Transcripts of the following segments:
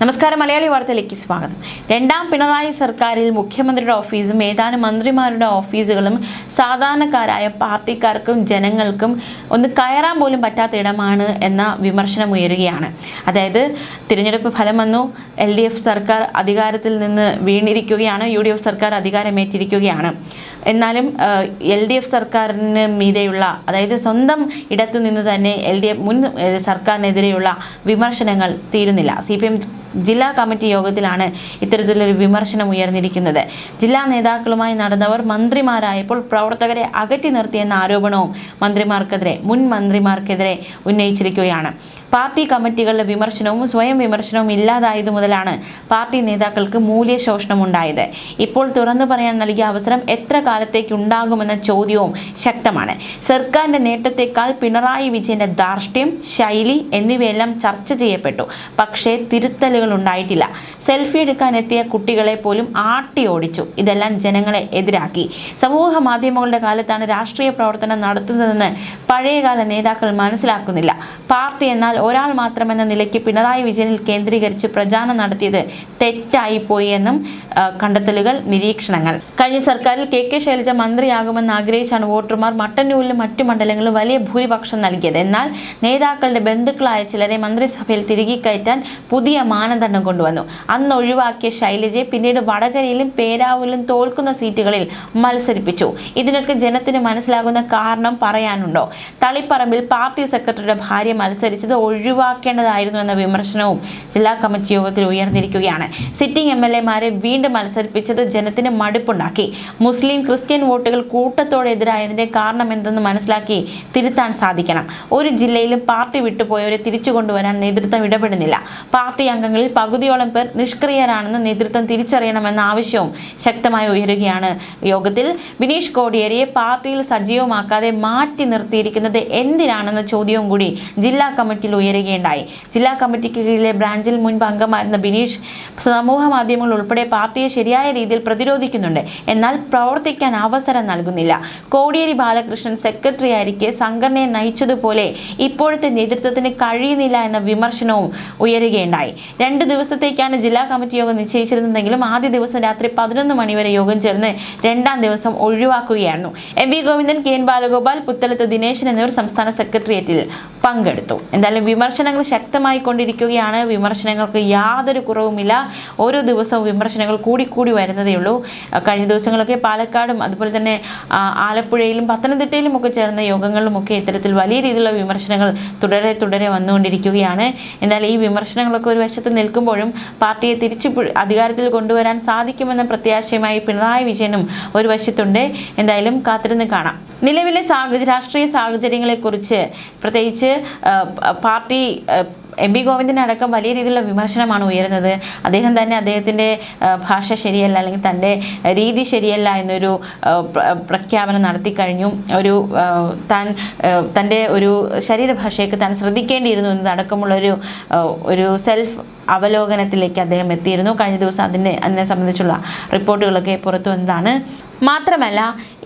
നമസ്കാരം, മലയാളി വാർത്തയിലേക്ക് സ്വാഗതം. രണ്ടാം പിണറായി സർക്കാരിൽ മുഖ്യമന്ത്രിയുടെ ഓഫീസും ഏതാനും മന്ത്രിമാരുടെ ഓഫീസുകളും സാധാരണക്കാരായ പാർട്ടിക്കാർക്കും ജനങ്ങൾക്കും ഒന്ന് കയറാൻ പോലും പറ്റാത്ത ഇടമാണ് എന്ന വിമർശനം ഉയരുകയാണ്. അതായത് തിരഞ്ഞെടുപ്പ് ഫലം വന്നു, LDF സർക്കാർ അധികാരത്തിൽ നിന്ന് വീണിരിക്കുകയാണ്, UDF സർക്കാർ അധികാരമേറ്റിരിക്കുകയാണ്. എന്നാലും LDF സർക്കാരിന് മീതെയുള്ള, അതായത് സ്വന്തം ഇടത്തു നിന്ന് തന്നെ LDF മുൻ സർക്കാരിനെതിരെയുള്ള വിമർശനങ്ങൾ തീരുന്നില്ല. CPM ജില്ലാ കമ്മിറ്റി യോഗത്തിലാണ് ഇത്തരത്തിലൊരു വിമർശനം ഉയർന്നിരിക്കുന്നത്. ജില്ലാ നേതാക്കളുമായി നടന്നവർ മന്ത്രിമാരായപ്പോൾ പ്രവർത്തകരെ അകറ്റി നിർത്തിയെന്ന ആരോപണവും മുൻ മന്ത്രിമാർക്കെതിരെ ഉന്നയിച്ചിരിക്കുകയാണ്. പാർട്ടി കമ്മിറ്റികളുടെ വിമർശനവും സ്വയം വിമർശനവും ഇല്ലാതായതു മുതലാണ് പാർട്ടി നേതാക്കൾക്ക് മൂല്യശോഷണം ഉണ്ടായത്. ഇപ്പോൾ തുറന്നു പറയാൻ നൽകിയ അവസരം എത്ര കാലത്തേക്ക് ഉണ്ടാകുമെന്ന ചോദ്യവും ശക്തമാണ്. സർക്കാരിന്റെ നേട്ടത്തെക്കാൾ പിണറായി വിജയന്റെ ധാർഷ്ട്യം, ശൈലി എന്നിവയെല്ലാം ചർച്ച ചെയ്യപ്പെട്ടു. പക്ഷേ തിരുത്തലുകൾ ഉണ്ടായിട്ടില്ല. സെൽഫി എടുക്കാൻ എത്തിയ കുട്ടികളെ പോലും ആട്ടി ഓടിച്ചു. ഇതെല്ലാം ജനങ്ങളെ എതിരാക്കി. സമൂഹ മാധ്യമങ്ങളുടെ കാലത്താണ് രാഷ്ട്രീയ പ്രവർത്തനം നടത്തുന്നതെന്ന് പഴയകാല നേതാക്കൾ മനസ്സിലാക്കുന്നില്ല. പാർട്ടി എന്നാൽ ഒരാൾ മാത്രമെന്ന നിലയ്ക്ക് പിണറായി വിജയനിൽ കേന്ദ്രീകരിച്ച് പ്രചാരണം നടത്തിയത് തെറ്റായി പോയി എന്നും കണ്ടെത്തലുകൾ, നിരീക്ഷണങ്ങൾ. കഴിഞ്ഞ സർക്കാരിൽ KK ശൈലജ മന്ത്രിയാകുമെന്ന് ആഗ്രഹിച്ചാണ് വോട്ടർമാർ മട്ടന്നൂരിലും മറ്റു മണ്ഡലങ്ങളിലും വലിയ ഭൂരിപക്ഷം നൽകിയത്. എന്നാൽ നേതാക്കളുടെ ബന്ധുക്കളായ ചിലരെ മന്ത്രിസഭയിൽ തിരികെ കയറ്റാൻ പുതിയ മാനദണ്ഡം കൊണ്ടുവന്നു. അന്ന് ഒഴിവാക്കിയ ശൈലജയെ പിന്നീട് വടകരയിലും പേരാവൂരിലും തോൽക്കുന്ന സീറ്റുകളിൽ മത്സരിപ്പിച്ചു. ഇതിനൊക്കെ ജനത്തിന് മനസ്സിലാകുന്ന കാരണം പറയാനുണ്ടോ? തളിപ്പറമ്പിൽ പാർട്ടി സെക്രട്ടറിയുടെ ഭാര്യ മത്സരിച്ചത് ഒഴിവാക്കേണ്ടതായിരുന്നു എന്ന വിമർശനവും ജില്ലാ കമ്മിറ്റി യോഗത്തിൽ ഉയർന്നിരിക്കുകയാണ്. സിറ്റിംഗ് MLA-മാരെ വീണ്ടും മത്സരിപ്പിച്ചത് ജനത്തിന് മടുപ്പുണ്ടാക്കി. മുസ്ലിം ക്രിസ്ത്യൻ വോട്ടുകൾ കൂട്ടത്തോടെ എതിരായതിന്റെ കാരണം എന്തെന്ന് മനസ്സിലാക്കി തിരുത്താൻ സാധിക്കണം. ഒരു ജില്ലയിലും പാർട്ടി വിട്ടുപോയവരെ തിരിച്ചു കൊണ്ടുവരാൻ നേതൃത്വം ഇടപെടുന്നില്ല. പാർട്ടി അംഗങ്ങളിൽ പകുതിയോളം പേർ നിഷ്ക്രിയരാണെന്ന് നേതൃത്വം തിരിച്ചറിയണമെന്ന ആവശ്യവും ശക്തമായി ഉയരുകയാണ്. യോഗത്തിൽ ബിനീഷ് കോടിയേരിയെ പാർട്ടിയിൽ സജീവമാക്കാതെ മാറ്റി നിർത്തിയിരിക്കുന്നത് എന്തിനാണെന്ന ചോദ്യവും കൂടി ജില്ലാ കമ്മിറ്റിയിൽ ഉയരുകയുണ്ടായി. ജില്ലാ കമ്മിറ്റിക്ക് കീഴിലെ ബ്രാഞ്ചിൽ മുൻപ് അംഗമായിരുന്ന ബിനീഷ് സമൂഹ മാധ്യമങ്ങൾ ഉൾപ്പെടെ പാർട്ടിയെ ശരിയായ രീതിയിൽ പ്രതിരോധിക്കുന്നുണ്ട്. എന്നാൽ പ്രവർത്തിക്കാൻ അവസരം നൽകുന്നില്ല. കോടിയേരി ബാലകൃഷ്ണൻ സെക്രട്ടറി ആയിരിക്കെ സംഘടനയെ നയിച്ചതുപോലെ ഇപ്പോഴത്തെ നേതൃത്വത്തിന് കഴിയുന്നില്ല എന്ന വിമർശനവും ഉയരുകയുണ്ടായി. 2 ദിവസത്തേക്കാണ് ജില്ലാ കമ്മിറ്റി യോഗം നിശ്ചയിച്ചിരുന്നതെങ്കിലും ആദ്യ ദിവസം രാത്രി 11 മണി വരെ യോഗം ചേർന്ന് രണ്ടാം ദിവസം ഒഴിവാക്കുകയായിരുന്നു. MV ഗോവിന്ദൻ, KN ബാലഗോപാൽ, പുത്തലത്ത് ദിനേശൻ എന്നിവർ സംസ്ഥാന സെക്രട്ടേറിയറ്റിൽ പങ്കെടുത്തു. എന്തായാലും വിമർശനങ്ങൾ ശക്തമായി കൊണ്ടിരിക്കുകയാണ്. വിമർശനങ്ങൾക്ക് യാതൊരു കുറവുമില്ല. ഓരോ ദിവസവും വിമർശനങ്ങൾ കൂടിക്കൂടി വരുന്നതേയുള്ളൂ. കഴിഞ്ഞ ദിവസങ്ങളൊക്കെ പാലക്കാടും അതുപോലെ തന്നെ ആലപ്പുഴയിലും പത്തനംതിട്ടയിലും ഒക്കെ ചേർന്ന യോഗങ്ങളിലുമൊക്കെ ഇത്തരത്തിൽ വലിയ രീതിയിലുള്ള വിമർശനങ്ങൾ തുടരെ വന്നുകൊണ്ടിരിക്കുകയാണ്. എന്നാൽ ഈ വിമർശനങ്ങളൊക്കെ ഒരു വശത്ത് നിൽക്കുമ്പോഴും പാർട്ടിയെ തിരിച്ചു അധികാരത്തിൽ കൊണ്ടുവരാൻ സാധിക്കുമെന്ന പ്രത്യാശയുമായി പിണറായി വിജയനും ഒരു വശത്തുണ്ട്. എന്തായാലും കാത്തിരുന്ന് കാണാം. നിലവിലെ രാഷ്ട്രീയ സാഹചര്യങ്ങളെക്കുറിച്ച് പ്രത്യേകിച്ച് പാർട്ടി MV ഗോവിന്ദൻ അടക്കം വലിയ രീതിയിലുള്ള വിമർശനമാണ് ഉയരുന്നത്. അദ്ദേഹത്തിൻ്റെ ഭാഷ ശരിയല്ല, അല്ലെങ്കിൽ തൻ്റെ രീതി ശരിയല്ല എന്നൊരു പ്രഖ്യാപനം നടത്തി കഴിഞ്ഞു. തൻ്റെ ഒരു ശരീരഭാഷയൊക്കെ താൻ ശ്രദ്ധിക്കേണ്ടിയിരുന്നു എന്നതടക്കമുള്ള ഒരു സെൽഫ് അവലോകനത്തിലേക്ക് അദ്ദേഹം എത്തിയിരുന്നു. കഴിഞ്ഞ ദിവസം അതിനെ സംബന്ധിച്ചുള്ള റിപ്പോർട്ടുകളൊക്കെ പുറത്തു വന്നതാണ്. മാത്രമല്ല,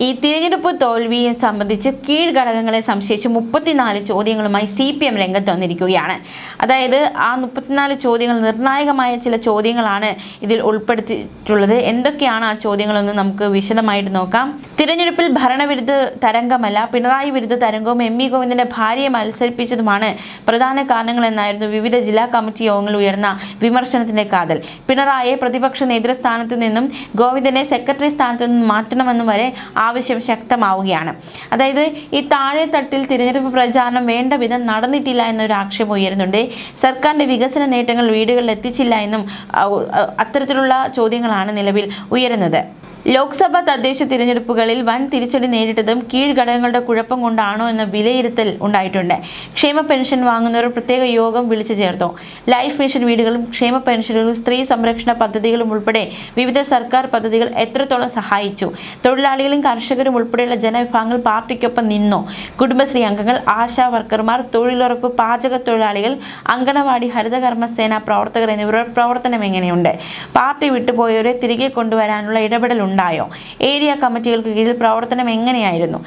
ഈ തിരഞ്ഞെടുപ്പ് തോൽവിയെ സംബന്ധിച്ച് കീഴ്ഘടകങ്ങളെ സംശയിച്ച് 34 ചോദ്യങ്ങളുമായി CPM രംഗത്ത് വന്നിരിക്കുകയാണ്. അതായത് ആ 34 ചോദ്യങ്ങൾ, നിർണായകമായ ചില ചോദ്യങ്ങളാണ് ഇതിൽ ഉൾപ്പെടുത്തിയിട്ടുള്ളത്. എന്തൊക്കെയാണ് ആ ചോദ്യങ്ങളെന്ന് നമുക്ക് വിശദമായിട്ട് നോക്കാം. തിരഞ്ഞെടുപ്പിൽ ഭരണവിരുദ്ധ തരംഗമല്ല, പിണറായി വിരുദ്ധ തരംഗവും MV ഗോവിന്ദന്റെ ഭാര്യയെ മത്സരിപ്പിച്ചതുമാണ് പ്രധാന കാരണങ്ങളെന്നായിരുന്നു വിവിധ ജില്ലാ കമ്മിറ്റി യോഗങ്ങളിൽ ഉയർന്ന വിമർശനത്തിന്റെ കാതൽ. പിണറായിയെ പ്രതിപക്ഷ നേതൃസ്ഥാനത്തു നിന്നും ഗോവിന്ദനെ സെക്രട്ടറി സ്ഥാനത്തു നിന്നും മാറ്റണമെന്നും വരെ ആവശ്യം ശക്തമാവുകയാണ്. അതായത് ഈ താഴെ തട്ടിൽ തിരഞ്ഞെടുപ്പ് പ്രചാരണം വേണ്ട വിധം നടന്നിട്ടില്ല എന്നൊരു ആക്ഷേപം ഉയരുന്നുണ്ട്. സർക്കാരിന്റെ വികസന നേട്ടങ്ങൾ വീടുകളിൽ എത്തിച്ചില്ല എന്നും അത്തരത്തിലുള്ള ചോദ്യങ്ങളാണ് നിലവിൽ ഉയരുന്നത്. ലോക്സഭാ തദ്ദേശ തിരഞ്ഞെടുപ്പുകളിൽ വൻ തിരിച്ചടി നേരിട്ടതും കീഴ്ഘടകങ്ങളുടെ കുഴപ്പം കൊണ്ടാണോ എന്ന വിലയിരുത്തൽ ഉണ്ടായിട്ടുണ്ട്. ക്ഷേമ പെൻഷൻ വാങ്ങുന്നവർ പ്രത്യേക യോഗം വിളിച്ചു ചേർത്തു. ലൈഫ് മിഷൻ വീടുകളും ക്ഷേമ പെൻഷനുകളും സ്ത്രീ സംരക്ഷണ പദ്ധതികളും ഉൾപ്പെടെ വിവിധ സർക്കാർ പദ്ധതികൾ എത്രത്തോളം സഹായിച്ചു? തൊഴിലാളികളും കർഷകരും ഉൾപ്പെടെയുള്ള ജനവിഭാഗങ്ങൾ പാർട്ടിക്കൊപ്പം നിന്നോ? കുടുംബശ്രീ അംഗങ്ങൾ, ആശാ വർക്കർമാർ, തൊഴിലുറപ്പ്, പാചക തൊഴിലാളികൾ, അങ്കണവാടി, ഹരിതകർമ്മസേന പ്രവർത്തകർ എന്നിവരുടെ പ്രവർത്തനം എങ്ങനെയുണ്ട്? പാർട്ടി വിട്ടുപോയവരെ തിരികെ കൊണ്ടുവരാനുള്ള ഇടപെടൽ ഉണ്ടായോ? ഏരിയ കമ്മിറ്റികൾക്ക് കീഴിൽ പ്രവർത്തനം എങ്ങനെയായിരുന്നു?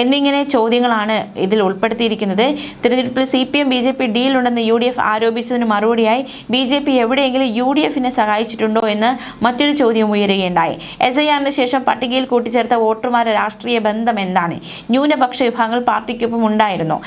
എന്നിങ്ങനെ ചോദ്യങ്ങളാണ് ഇതിൽ ഉൾപ്പെടുത്തിയിരിക്കുന്നത്. തിരഞ്ഞെടുപ്പിൽ CPM BJP ഡീലുണ്ടെന്ന് UDF ആരോപിച്ചതിന് മറുപടിയായി BJP എവിടെയെങ്കിലും UDFനെ സഹായിച്ചിട്ടുണ്ടോ എന്ന് മറ്റൊരു ചോദ്യം ഉയരുകയുണ്ടായി. SIR-ന് ശേഷം പട്ടികയിൽ കൂട്ടിച്ചേർത്ത വോട്ടർമാരുടെ രാഷ്ട്രീയ ബന്ധം എന്താണ്? ന്യൂനപക്ഷ വിഭാഗങ്ങൾ പാർട്ടിക്കൊപ്പം ഉണ്ടായിരുന്നു.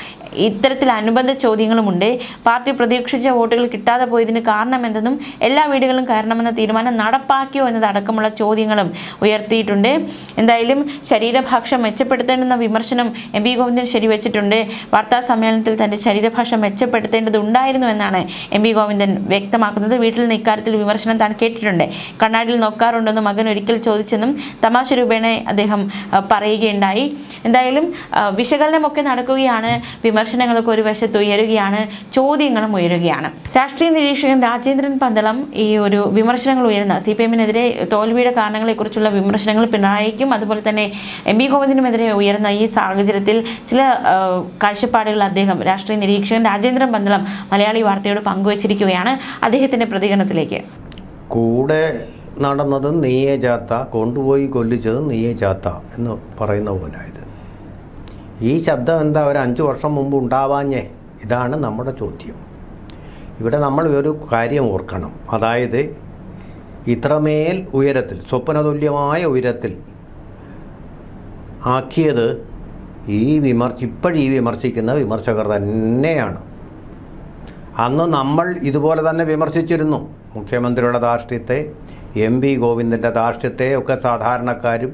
ഇത്തരത്തിൽ അനുബന്ധ ചോദ്യങ്ങളുമുണ്ട്. പാർട്ടി പ്രതീക്ഷിച്ച വോട്ടുകൾ കിട്ടാതെ പോയതിന് കാരണമെന്തെന്നും എല്ലാ വീടുകളും കയറണമെന്ന തീരുമാനം നടപ്പാക്കിയോ എന്നതടക്കമുള്ള ചോദ്യങ്ങളും ഉയർത്തിയിട്ടുണ്ട്. എന്തായാലും ശരീരഭാഷ മെച്ചപ്പെടുത്തേണ്ടെന്ന വിമർശനം MP ഗോവിന്ദൻ ശരിവെച്ചിട്ടുണ്ട്. വാർത്താ സമ്മേളനത്തിൽ തന്റെ ശരീരഭാഷ മെച്ചപ്പെടുത്തേണ്ടതുണ്ടായിരുന്നു എന്നാണ് MP ഗോവിന്ദൻ വ്യക്തമാക്കുന്നത്. വീട്ടിൽ നിന്ന് ഇക്കാര്യത്തിൽ വിമർശനം താൻ കേട്ടിട്ടുണ്ട്. കണ്ണാടിയിൽ നോക്കാറുണ്ടെന്ന് മകൻ ഒരിക്കൽ ചോദിച്ചെന്നും തമാശ രൂപേണ അദ്ദേഹം പറയുകയുണ്ടായി. എന്തായാലും വിശകലനമൊക്കെ നടക്കുകയാണ്, വിമർശനങ്ങളൊക്കെ ഒരു വശത്ത് ഉയരുകയാണ്, ചോദ്യങ്ങളും ഉയരുകയാണ്. രാഷ്ട്രീയ നിരീക്ഷകൻ രാജേന്ദ്രൻ പന്തളം ഈ ഒരു വിമർശനങ്ങൾ ഉയരുന്ന CPM-നെതിരെ തോൽവിയുടെ കാരണങ്ങളെക്കുറിച്ചുള്ള വിമർശനങ്ങൾ പിണറായിക്കും അതുപോലെ തന്നെ MP ഗോവിന്ദനുമെതിരെ ഉയർന്ന ഈ സാഹചര്യത്തിൽ ചില കാഴ്ചപ്പാടുകൾ അദ്ദേഹം രാഷ്ട്രീയ നിരീക്ഷകൻ രാജേന്ദ്രൻ പന്തളം മലയാളി വാർത്തയോട് പങ്കുവച്ചിരിക്കുകയാണ്. അദ്ദേഹത്തിൻ്റെ പ്രതികരണത്തിലേക്ക്. കൂടെ നടന്നത് നീയേ ചാത്ത, കൊണ്ടുപോയി കൊല്ലിച്ചത് നീയേ ചാത്ത എന്ന് പറയുന്ന പോലെ ഇത് ഈ ശബ്ദം എന്താ ഒരു 5 വർഷം മുമ്പ് ഉണ്ടാവാഞ്ഞേ? ഇതാണ് നമ്മുടെ ചോദ്യം. ഇവിടെ നമ്മൾ ഒരു കാര്യം ഓർക്കണം. അതായത് ഇത്രമേൽ ഉയരത്തിൽ, സ്വപ്നതുല്യമായ ഉയരത്തിൽ ആക്കിയത് ഇപ്പോഴീ വിമർശിക്കുന്ന വിമർശകർ തന്നെയാണ്. അന്ന് നമ്മൾ ഇതുപോലെ തന്നെ വിമർശിച്ചിരുന്നു. മുഖ്യമന്ത്രിയുടെ ധാർഷ്ട്യത്തെ, MP ഗോവിന്ദൻ്റെ ധാർഷ്ട്യത്തെ ഒക്കെ സാധാരണക്കാരും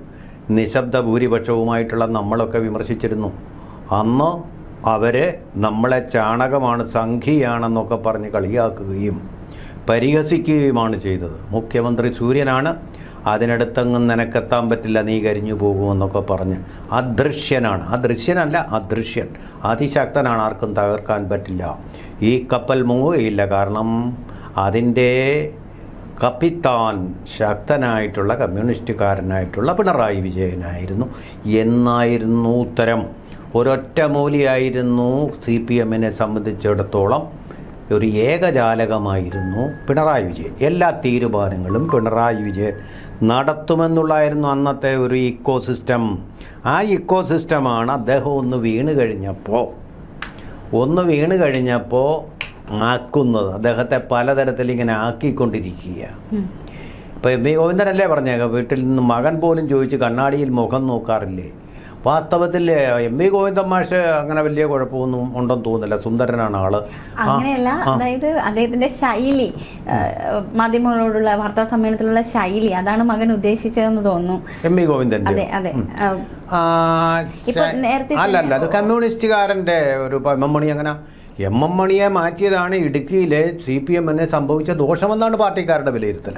നിശബ്ദ ഭൂരിപക്ഷവുമായിട്ടുള്ള നമ്മളൊക്കെ വിമർശിച്ചിരുന്നു. അന്ന് അവർ നമ്മളെ ചാണകമാണ്, സംഘിയാണെന്നൊക്കെ പറഞ്ഞ് കളിയാക്കുകയും പരിഹസിക്കുകയുമാണ് ചെയ്തത്. മുഖ്യമന്ത്രി സൂര്യനാണ്, അതിനടുത്തെങ്ങും നിനക്കെത്താൻ പറ്റില്ല, നീ കരിഞ്ഞു പോകുമെന്നൊക്കെ പറഞ്ഞ് അദൃശ്യനാണ്. അദൃശ്യനല്ല, അദൃശ്യൻ, അതിശക്തനാണ്, ആർക്കും തകർക്കാൻ പറ്റില്ല. ഈ കപ്പൽ മുങ്ങുകയില്ല, കാരണം അതിൻ്റെ കപ്പിത്താൻ ശക്തനായിട്ടുള്ള കമ്മ്യൂണിസ്റ്റുകാരനായിട്ടുള്ള പിണറായി വിജയനായിരുന്നു എന്നായിരുന്നു ഉത്തരം. ഒരൊറ്റ മൂലിയായിരുന്നു CPM-നെ സംബന്ധിച്ചിടത്തോളം. ഒരു ഏകജാലകമായിരുന്നു പിണറായി വിജയൻ. എല്ലാ തീരുമാനങ്ങളും പിണറായി വിജയൻ നടത്തുമെന്നുള്ളായിരുന്നു അന്നത്തെ ഒരു ഇക്കോസിസ്റ്റം. ആ ഇക്കോസിസ്റ്റമാണ് അദ്ദേഹം ഒന്ന് വീണ് കഴിഞ്ഞപ്പോൾ ആക്കുന്നത്. അദ്ദേഹത്തെ പലതരത്തിൽ ഇങ്ങനെ ആക്കിക്കൊണ്ടിരിക്കുക. ഇപ്പോൾ MP ഗോവിന്ദനല്ലേ പറഞ്ഞേക്കാം, വീട്ടിൽ നിന്ന് മകൻ പോലും ചോദിച്ച് കണ്ണാടിയിൽ മുഖം നോക്കാറില്ലേ? വാസ്തവത്തിൽ MP ഗോവിന്ദൻ മാഷ് അങ്ങനെ വലിയ കുഴപ്പമൊന്നും ഉണ്ടെന്ന് തോന്നുന്നില്ല. സുന്ദരനാണ് ആള്. അങ്ങനെയല്ല, അതായത് അദ്ദേഹത്തിന്റെ ശൈലി, മാധ്യമങ്ങളോടുള്ള വാർത്താ സമ്മേളനത്തിലുള്ള ശൈലി, അതാണ് മകൻ ഉദ്ദേശിച്ചതെന്ന് തോന്നുന്നു. MP ഗോവിന്ദന്റെ അല്ലല്ല, അത് കമ്മ്യൂണിസ്റ്റുകാരൻ്റെ ഒരു MM മണി. അങ്ങനെ MM മണിയെ മാറ്റിയതാണ് ഇടുക്കിയിലെ CPM-നെ സംഭവിച്ച ദോഷമെന്നാണ് പാർട്ടിക്കാരുടെ വിലയിരുത്തൽ.